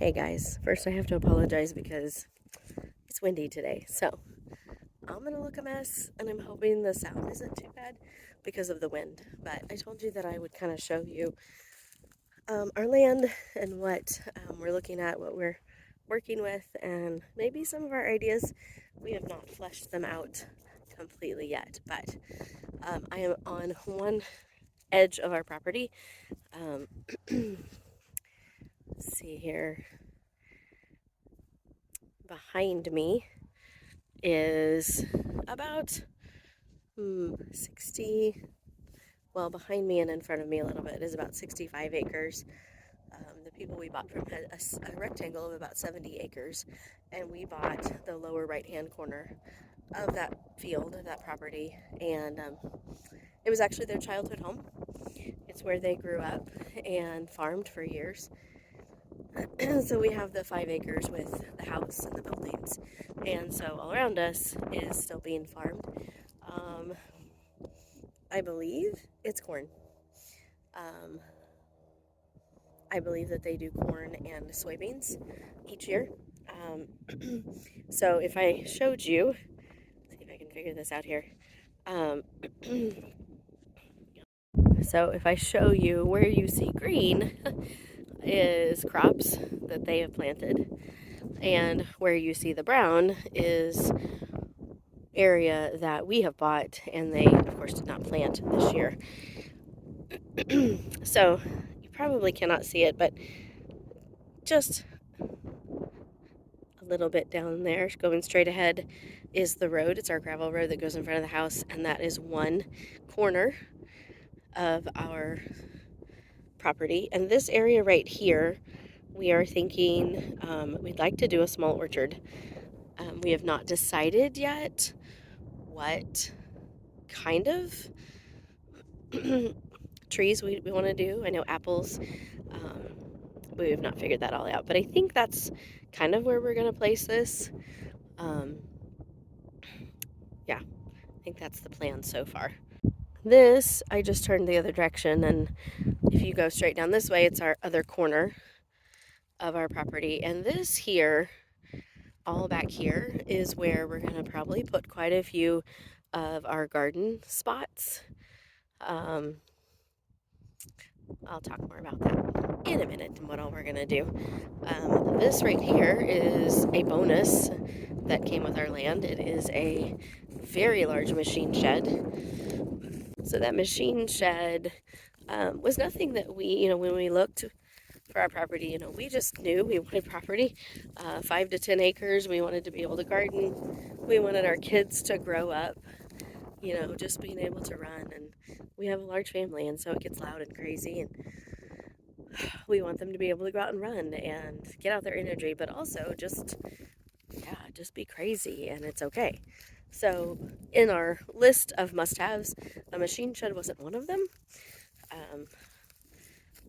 Hey guys, first I have to apologize because it's windy today. So I'm gonna look a mess and I'm hoping the sound isn't too bad because of the wind. But I told you that I would kind of show you our land and what we're looking at, what we're working with, and maybe some of our ideas. We have not fleshed them out completely yet, but I am on one edge of our property. Um, let's see here. Behind me is about 60, well, behind me and in front of me a little bit is about 65 acres. The people we bought from had a rectangle of about 70 acres, and we bought the lower right-hand corner of that field, of that property, and it was actually their childhood home. It's where they grew up and farmed for years. So we have the 5 acres with the house and the buildings, and so all around us is still being farmed. I believe it's corn. Um, I believe that they do corn and soybeans each year. So if I showed you, see if I can figure this out here. Um, so if I show you where you see green is crops that they have planted, and where you see the brown is area that we have bought, and they, of course, did not plant this year. So you probably cannot see it, but just a little bit down there, going straight ahead, is the road. It's our gravel road that goes in front of the house, and that is one corner of our property. And this area right here, we are thinking we'd like to do a small orchard. We have not decided yet what kind of trees we want to do. I know apples. We have not figured that all out, but I think that's kind of where we're going to place this. Yeah, I think that's the plan so far. This, I just turned the other direction, and if you go straight down this way, it's our other corner of our property. And this here, all back here, is where we're going to probably put quite a few of our garden spots. I'll talk more about that in a minute and what all we're going to do. This right here is a bonus that came with our land. It is a very large machine shed. So that machine shed was nothing that we, when we looked for our property, we just knew we wanted property, 5 to 10 acres. We wanted to be able to garden. We wanted our kids to grow up, just being able to run. And we have a large family, and so it gets loud and crazy. And we want them to be able to go out and run and get out their energy, but also just be crazy, and it's okay. So in our list of must-haves, a machine shed wasn't one of them.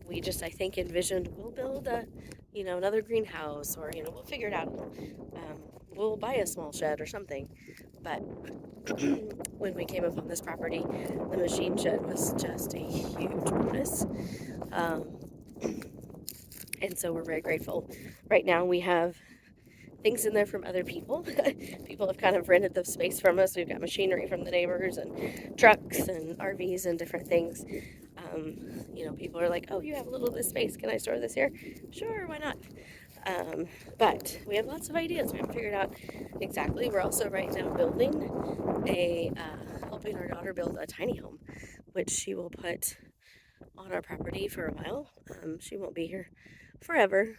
We just, I think, envisioned we'll build another greenhouse, or, we'll figure it out. We'll buy a small shed or something. But when we came upon this property, the machine shed was just a huge bonus. And so we're very grateful. Right now we have things in there from other people. People have kind of rented the space from us. We've got machinery from the neighbors and trucks and RVs and different things. People are like, oh, you have a little bit of space. Can I store this here? Sure, why not? But we have lots of ideas. We haven't figured out exactly. We're also right now helping our daughter build a tiny home, which she will put on our property for a while. She won't be here forever.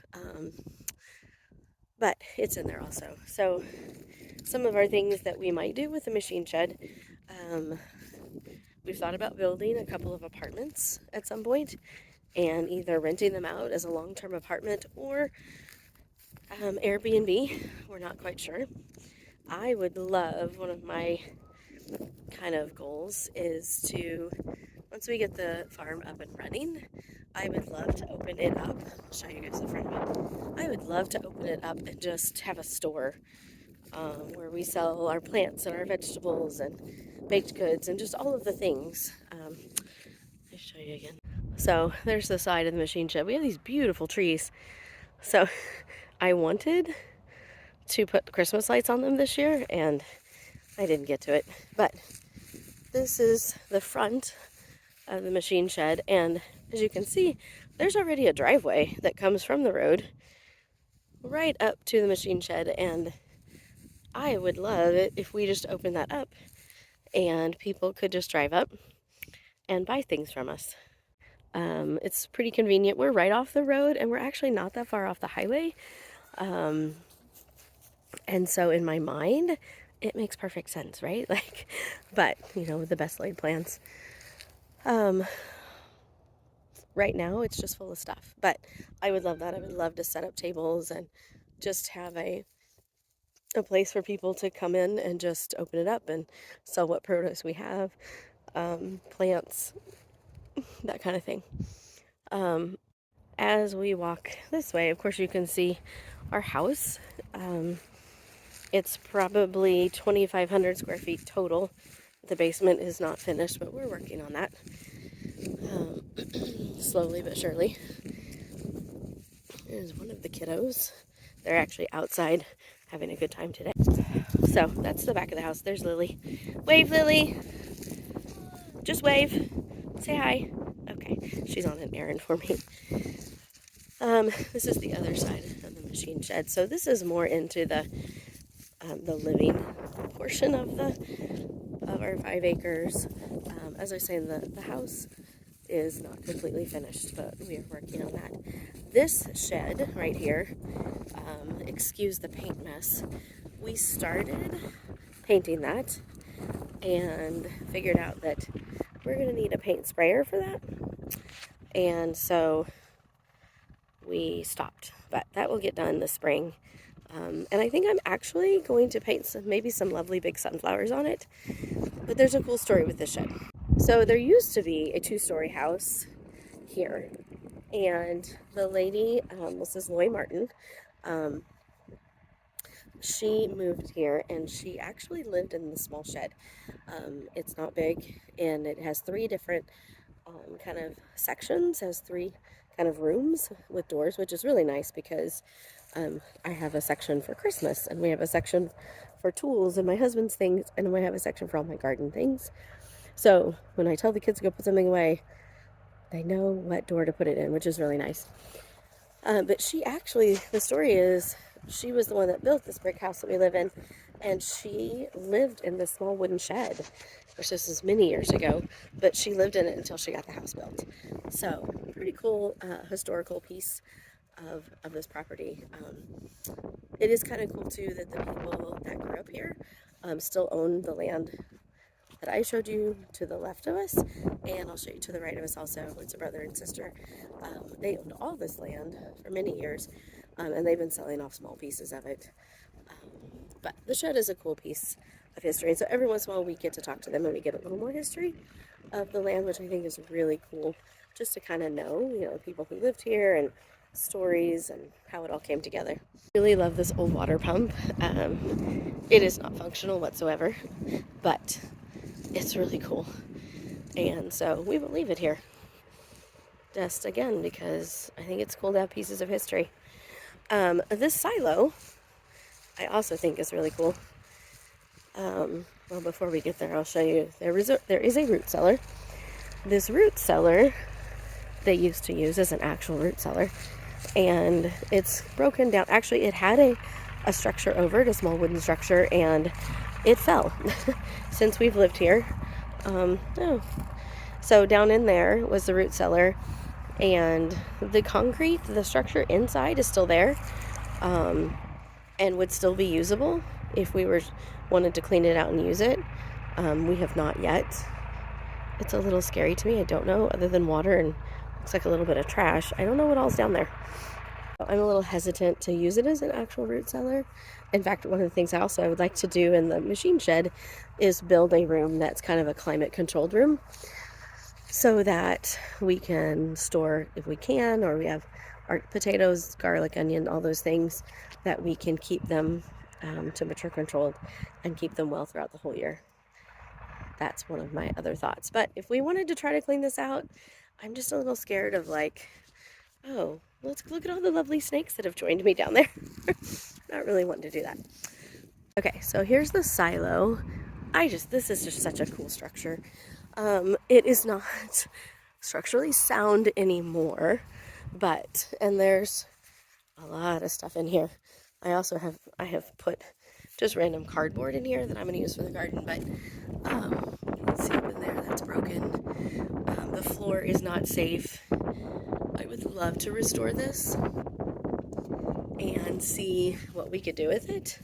But it's in there also. So some of our things that we might do with the machine shed, we've thought about building a couple of apartments at some point and either renting them out as a long-term apartment or Airbnb. We're not quite sure. I would love, one of my kind of goals is to, once we get the farm up and running, I would love to open it up. I'll show you guys the front of it. I would love to open it up and just have a store where we sell our plants and our vegetables and baked goods and just all of the things. I'll show you again. So there's the side of the machine shed. We have these beautiful trees. So I wanted to put Christmas lights on them this year, and I didn't get to it. But this is the front of the machine shed, and as you can see, there's already a driveway that comes from the road right up to the machine shed, and I would love it if we just opened that up and people could just drive up and buy things from us. It's pretty convenient. We're right off the road, and we're actually not that far off the highway. And so in my mind, it makes perfect sense, right? Like, but you know, with the best laid plans. Right now it's just full of stuff, but I would love that. I would love to set up tables and just have a place for people to come in and just open it up and sell what produce we have, plants, that kind of thing. As we walk this way, of course, you can see our house. It's probably 2,500 square feet total. The basement is not finished, but we're working on that. Slowly but surely. There's one of the kiddos. They're actually outside having a good time today. So that's the back of the house. There's Lily. Wave, Lily. Just wave. Say hi. Okay, she's on an errand for me. This is the other side of the machine shed. So this is more into the living portion of our 5 acres. As I was saying, the house is not completely finished, but we are working on that. This shed right here, excuse the paint mess, we started painting that and figured out that we're going to need a paint sprayer for that, and so we stopped, but that will get done this spring. And I think I'm actually going to paint maybe some lovely big sunflowers on it. But there's a cool story with this shed. So there used to be a 2-story house here, and the lady, Mrs. Loy Martin, she moved here, and she actually lived in the small shed. It's not big, and it has 3 different kind of sections, has 3 kind of rooms with doors, which is really nice because I have a section for Christmas, and we have a section for tools and my husband's things, and we have a section for all my garden things. So when I tell the kids to go put something away, they know what door to put it in, which is really nice. But she actually, the story is, she was the one that built this brick house that we live in, and she lived in this small wooden shed. Of course, this was many years ago, but she lived in it until she got the house built. So, pretty cool historical piece of this property. It is kind of cool, too, that the people that grew up here still own the land that I showed you to the left of us, and I'll show you to the right of us also. It's a brother and sister. They owned all this land for many years, and they've been selling off small pieces of it. But the shed is a cool piece of history, and so every once in a while we get to talk to them and we get a little more history of the land, which I think is really cool, just to kind of know, you know, people who lived here and stories and how it all came together. I really love this old water pump. It is not functional whatsoever, but it's really cool, and so we will leave it here, just again because I think it's cool to have pieces of history. This silo I also think is really cool. Well, before we get there, I'll show you. There is a root cellar. This root cellar they used to use as an actual root cellar, and it's broken down. Actually, it had a structure over it, a small wooden structure, and it fell since we've lived here. So down in there was the root cellar, and the concrete, the structure inside is still there, and would still be usable if we wanted to clean it out and use it. We have not yet. It's a little scary to me. I don't know, other than water and looks like a little bit of trash. I don't know what all's down there. I'm a little hesitant to use it as an actual root cellar. In fact, one of the things I would like to do in the machine shed is build a room that's kind of a climate controlled room, so that we can store, if we can, or we have our potatoes, garlic, onion, all those things, that we can keep them temperature controlled and keep them well throughout the whole year. That's one of my other thoughts. But if we wanted to try to clean this out, I'm just a little scared of, like, Oh, let's look at all the lovely snakes that have joined me down there. Not really wanting to do that. Okay, so here's the silo. This is just such a cool structure. It is not structurally sound anymore, and there's a lot of stuff in here. I have put just random cardboard in here that I'm going to use for the garden, but you can see up in there that's broken. The floor is not safe. I would love to restore this and see what we could do with it,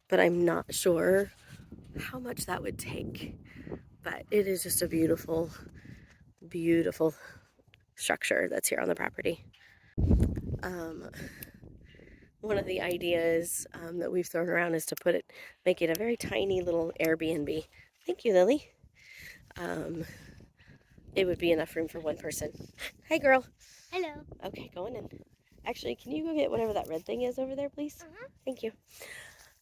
but I'm not sure how much that would take. But it is just a beautiful, beautiful structure that's here on the property. One of the ideas that we've thrown around is to make it a very tiny little Airbnb. Thank you, Lily. It would be enough room for one person. Hi, girl. Hello. Okay, going in. Actually, can you go get whatever that red thing is over there, please? Thank you.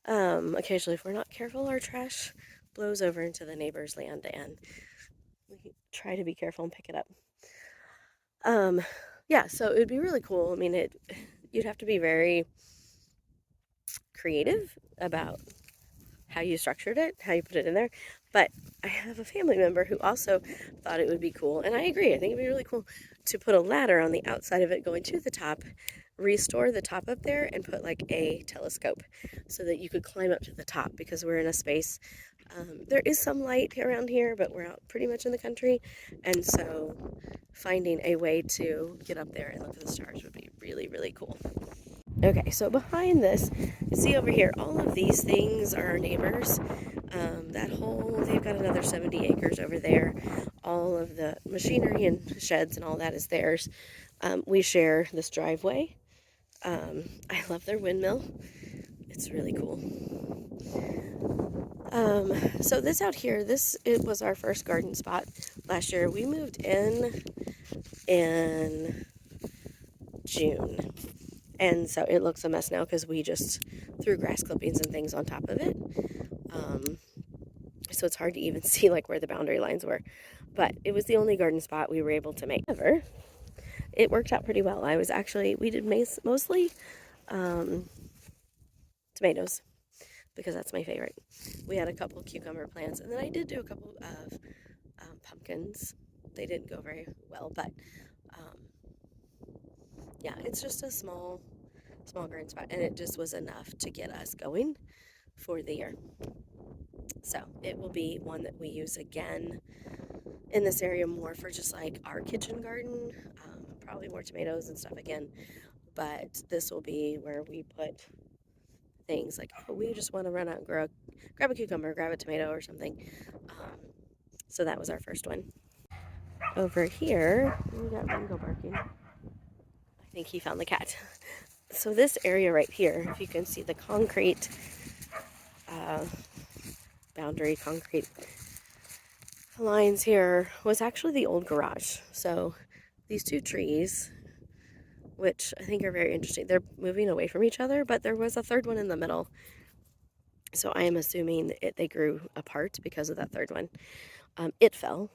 Occasionally, if we're not careful, our trash blows over into the neighbor's land, and we try to be careful and pick it up. Yeah, so it would be really cool. I mean, you'd have to be very creative about how you structured it, how you put it in there. But I have a family member who also thought it would be cool, and I agree. I think it'd be really cool to put a ladder on the outside of it going to the top, restore the top up there, and put like a telescope so that you could climb up to the top, because we're in a space. There is some light around here, but we're out pretty much in the country, and so finding a way to get up there and look at the stars would be really, really cool. Okay, so behind this, you see over here, all of these things are our neighbors. They've got another 70 acres over there. All of the machinery and sheds and all that is theirs. We share this driveway. I love their windmill. It's really cool. So this out here, it was our first garden spot last year. We moved in June. And so it looks a mess now because we just threw grass clippings and things on top of it. So it's hard to even see like where the boundary lines were. But it was the only garden spot we were able to make. However, it worked out pretty well. We did mostly tomatoes, because that's my favorite. We had a couple of cucumber plants, and then I did do a couple of pumpkins. They didn't go very well, but yeah, it's just a small garden spot, and it just was enough to get us going for the year. So it will be one that we use again in this area more for just like our kitchen garden, probably more tomatoes and stuff again. But this will be where we put things like, oh, we just want to run out and grab a cucumber, grab a tomato or something. So that was our first one. Over here, we got Ringo barking. I think he found the cat. So this area right here, if you can see the concrete boundary, concrete lines here, was actually the old garage. So these two trees, which I think are very interesting, they're moving away from each other, but there was a third one in the middle. So I am assuming they grew apart because of that third one. It fell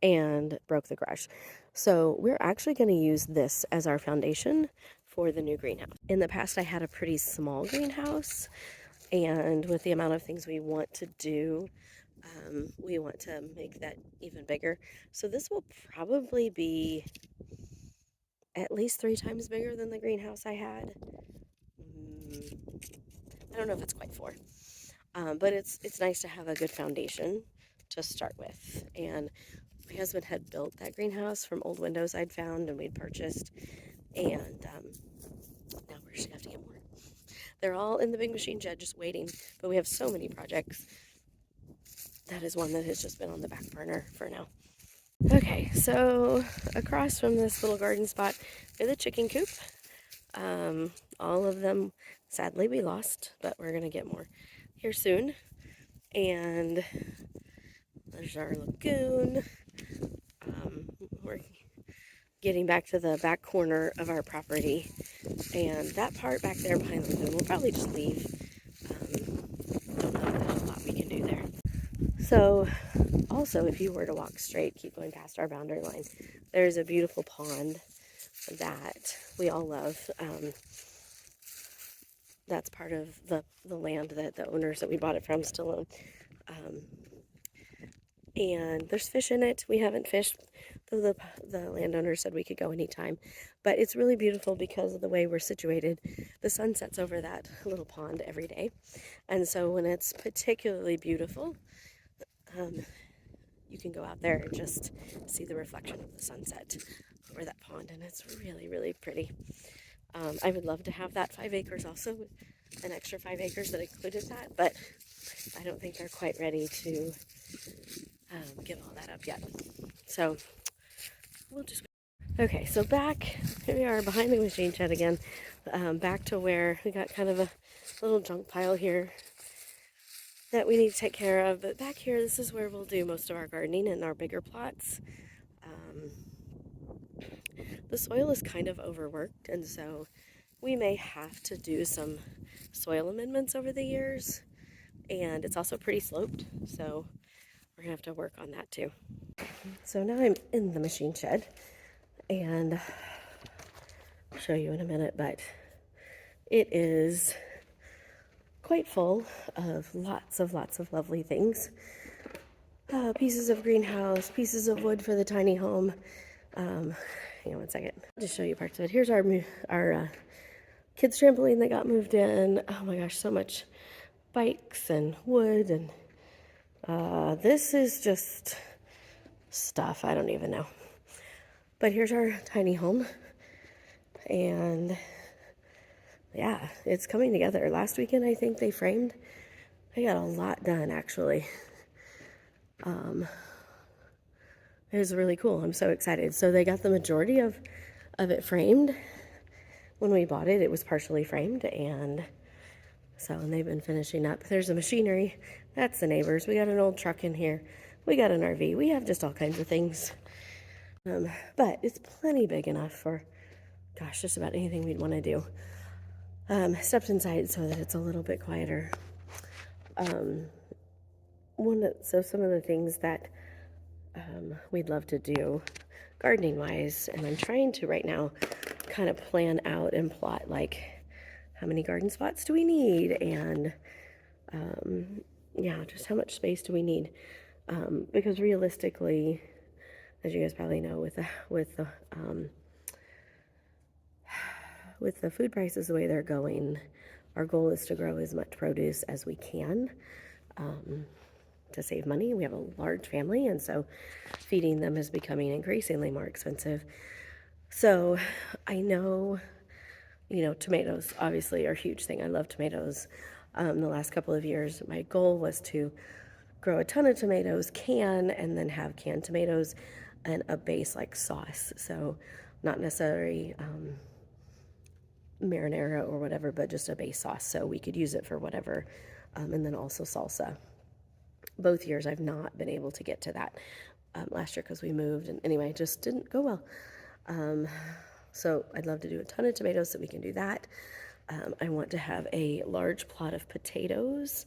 and broke the garage. So we're actually going to use this as our foundation for the new greenhouse. In the past, I had a pretty small greenhouse, and with the amount of things we want to do, we want to make that even bigger. So this will probably be at least 3 times bigger than the greenhouse I had. I don't know if it's quite 4, but it's nice to have a good foundation to start with. And my husband had built that greenhouse from old windows I'd found and we'd purchased, and now we're just gonna have to get more. They're all in the big machine shed just waiting, but we have so many projects. That is one that has just been on the back burner for now. Okay, so across from this little garden spot is a chicken coop. All of them, sadly, we lost, but we're gonna get more here soon. And there's our lagoon. We're getting back to the back corner of our property, and that part back there behind the lagoon we'll probably just leave. Don't know if there's a lot we can do there. So Also, if you were to walk straight, keep going past our boundary line, there's a beautiful pond that we all love. That's part of the land that the owners that we bought it from still own. And there's fish in it. We haven't fished, though the landowner said we could go anytime. But it's really beautiful because of the way we're situated. The sun sets over that little pond every day. And so when it's particularly beautiful, you can go out there and just see the reflection of the sunset over that pond. And it's really, really pretty. I would love to have that 5 acres also, an extra 5 acres that included that. But I don't think they're quite ready to give all that up yet. So we'll just... Okay, so back, here we are behind the machine shed again. Back to where we got kind of a little junk pile here that we need to take care of. But back here, this is where we'll do most of our gardening in our bigger plots. The soil is kind of overworked, and so we may have to do some soil amendments over the years. And it's also pretty sloped, so we're gonna have to work on that too. So now I'm in the machine shed, and I'll show you in a minute, but it is quite full of lots of lovely things. Pieces of greenhouse, pieces of wood for the tiny home. Hang on one second. I'll just show you parts of it. Here's our kids trampoline that got moved in. Oh my gosh, so much bikes and wood, and this is just stuff I don't even know. But here's our tiny home, and yeah, it's coming together. Last weekend I think they framed. I got a lot done actually. It was really cool. I'm so excited. So they got the majority of it framed. When we bought it, it was partially framed, and they've been finishing up. There's the machinery. That's the neighbors. We got an old truck in here. We got an RV. We have just all kinds of things. But it's plenty big enough for, gosh, just about anything we'd want to do. Stepped inside so that it's a little bit quieter. So some of the things that we'd love to do gardening wise, and I'm trying to right now kind of plan out and plot like how many garden spots do we need, and yeah, just how much space do we need, because realistically, as you guys probably know, with the food prices the way they're going, our goal is to grow as much produce as we can to save money. We have a large family, and so feeding them is becoming increasingly more expensive. So I know, tomatoes obviously are a huge thing. I love tomatoes. The last couple of years, my goal was to grow a ton of tomatoes, and then have canned tomatoes and a base like sauce. So not necessarily marinara or whatever, but just a base sauce so we could use it for whatever, and then also salsa. Both years I've not been able to get to that. Last year because we moved, and anyway, it just didn't go well. So I'd love to do a ton of tomatoes so we can do that. I want to have a large plot of potatoes,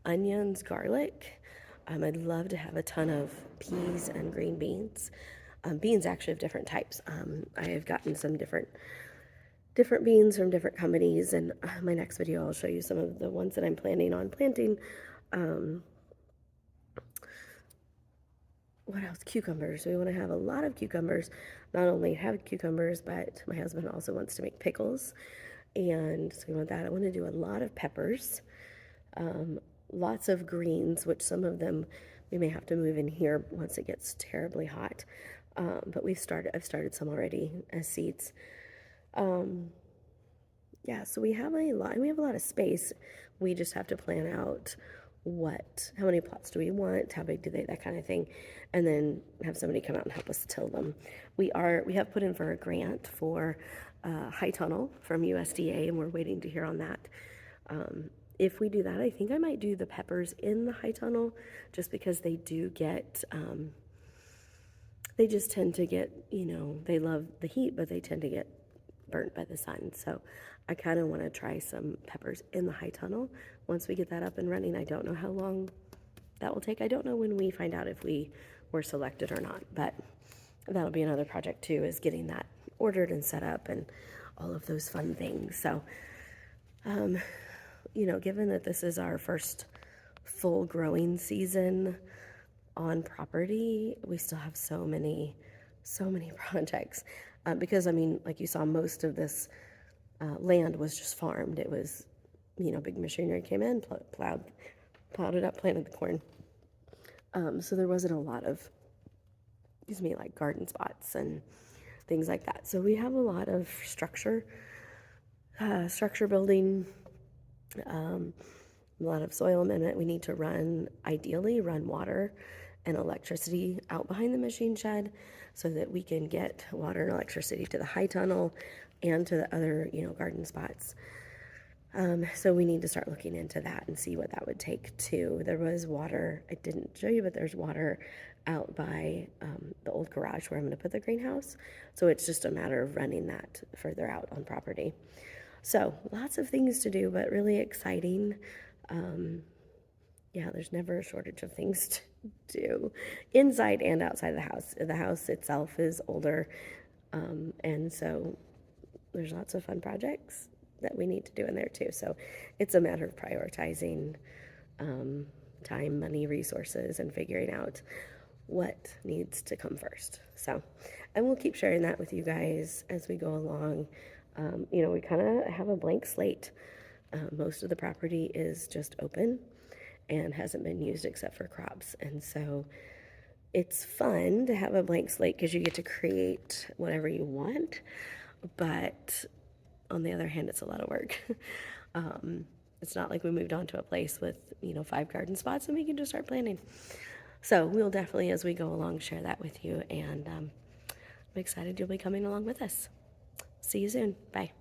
onions, garlic. I'd love to have a ton of peas and green beans. Beans actually of different types. I have gotten some different beans from different companies, and my next video I'll show you some of the ones that I'm planning on planting. What else? Cucumbers. We want to have a lot of cucumbers. Not only have cucumbers, but my husband also wants to make pickles, and so we want that. I want to do a lot of peppers, lots of greens, which some of them we may have to move in here once it gets terribly hot. But I've started some already as seeds. Yeah, so we have a lot of space. We just have to plan out how many plots do we want, how big do they, that kind of thing, and then have somebody come out and help us till them. We have put in for a grant for high tunnel from USDA, and we're waiting to hear on that. If we do that, I think I might do the peppers in the high tunnel, just because they do get, they just tend to get, they love the heat, but they tend to get burnt by the sun. So I kind of want to try some peppers in the high tunnel once we get that up and running. I don't know how long that will take. I don't know when we find out if we were selected or not, but that'll be another project too, is getting that ordered and set up and all of those fun things. So, given that this is our first full growing season on property, we still have so many projects. Because, I mean, like you saw, most of this land was just farmed. It was, big machinery came in, plowed it up, planted the corn. So there wasn't a lot of, like garden spots and things like that. So we have a lot of structure building, a lot of soil amendment. We need to ideally run water and electricity out behind the machine shed so that we can get water and electricity to the high tunnel and to the other, garden spots. So we need to start looking into that and see what that would take too. There was water, I didn't show you, but there's water out by the old garage where I'm going to put the greenhouse. So it's just a matter of running that further out on property. So lots of things to do, but really exciting. There's never a shortage of things to do inside and outside the house. The house itself is older, and so there's lots of fun projects that we need to do in there too. So it's a matter of prioritizing time, money, resources, and figuring out what needs to come first. So, and we'll keep sharing that with you guys as we go along. We kind of have a blank slate. Most of the property is just open and hasn't been used except for crops. And so it's fun to have a blank slate because you get to create whatever you want. But on the other hand, it's a lot of work. It's not like we moved on to a place with, 5 garden spots and we can just start planting. So we'll definitely, as we go along, share that with you. And I'm excited you'll be coming along with us. See you soon. Bye.